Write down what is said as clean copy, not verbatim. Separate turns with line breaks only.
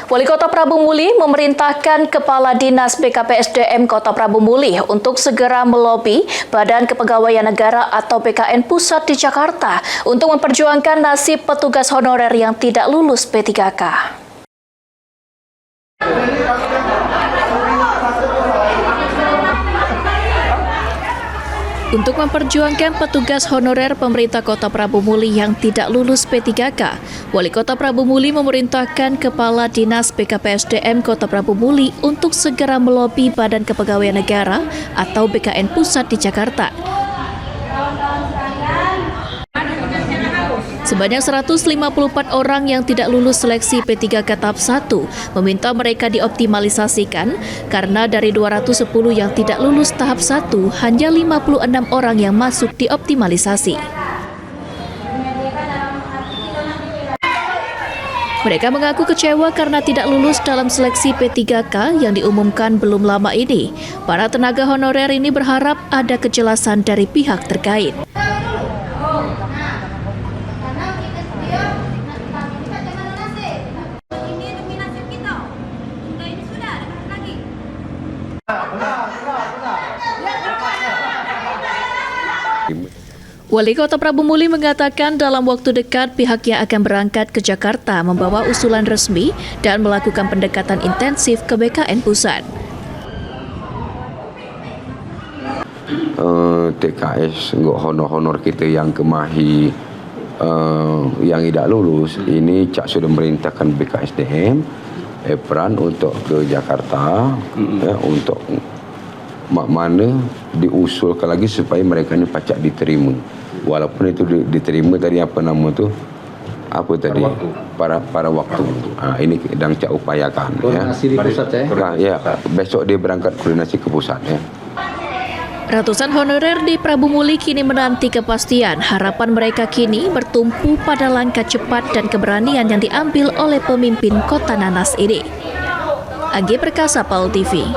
Wali Kota Prabu Muli memerintahkan Kepala Dinas BKPSDM Kota Prabu Muli untuk segera melobi Badan Kepegawaian Negara atau BKN Pusat di Jakarta untuk memperjuangkan nasib petugas honorer yang tidak lulus P3K. Untuk memperjuangkan petugas honorer pemerintah Kota Prabu Muli yang tidak lulus P3K, Wali Kota Prabu Muli memerintahkan Kepala Dinas BKPSDM Kota Prabu Muli untuk segera melobi Badan Kepegawaian Negara atau BKN Pusat di Jakarta. Sebanyak 154 orang yang tidak lulus seleksi P3K tahap 1 meminta mereka dioptimalisasikan karena dari 210 yang tidak lulus tahap 1 hanya 56 orang yang masuk dioptimalisasi. Mereka mengaku kecewa karena tidak lulus dalam seleksi P3K yang diumumkan belum lama ini. Para tenaga honorer ini berharap ada kejelasan dari pihak terkait. Wali Kota Prabu Muli mengatakan dalam waktu dekat pihaknya akan berangkat ke Jakarta membawa usulan resmi dan melakukan pendekatan intensif ke BKN Pusat.
TKS honor-honor kita yang kemahi yang tidak lulus ini Cak sudah merintahkan BKSDM peran untuk ke Jakarta untuk mana diusulkan lagi supaya mereka ini pacak diterima. Walaupun itu diterima tadi apa nama tu? Apa tadi? Para waktu. Ini sedang Cak upayakan.
Koordinasi di pusat
ya. Besok dia berangkat koordinasi ke pusat ya.
Ratusan honorer di Prabu Muli kini menanti kepastian. Harapan mereka kini bertumpu pada langkah cepat dan keberanian yang diambil oleh pemimpin Kota Nanas ini. Agi Perkasa, PAL TV.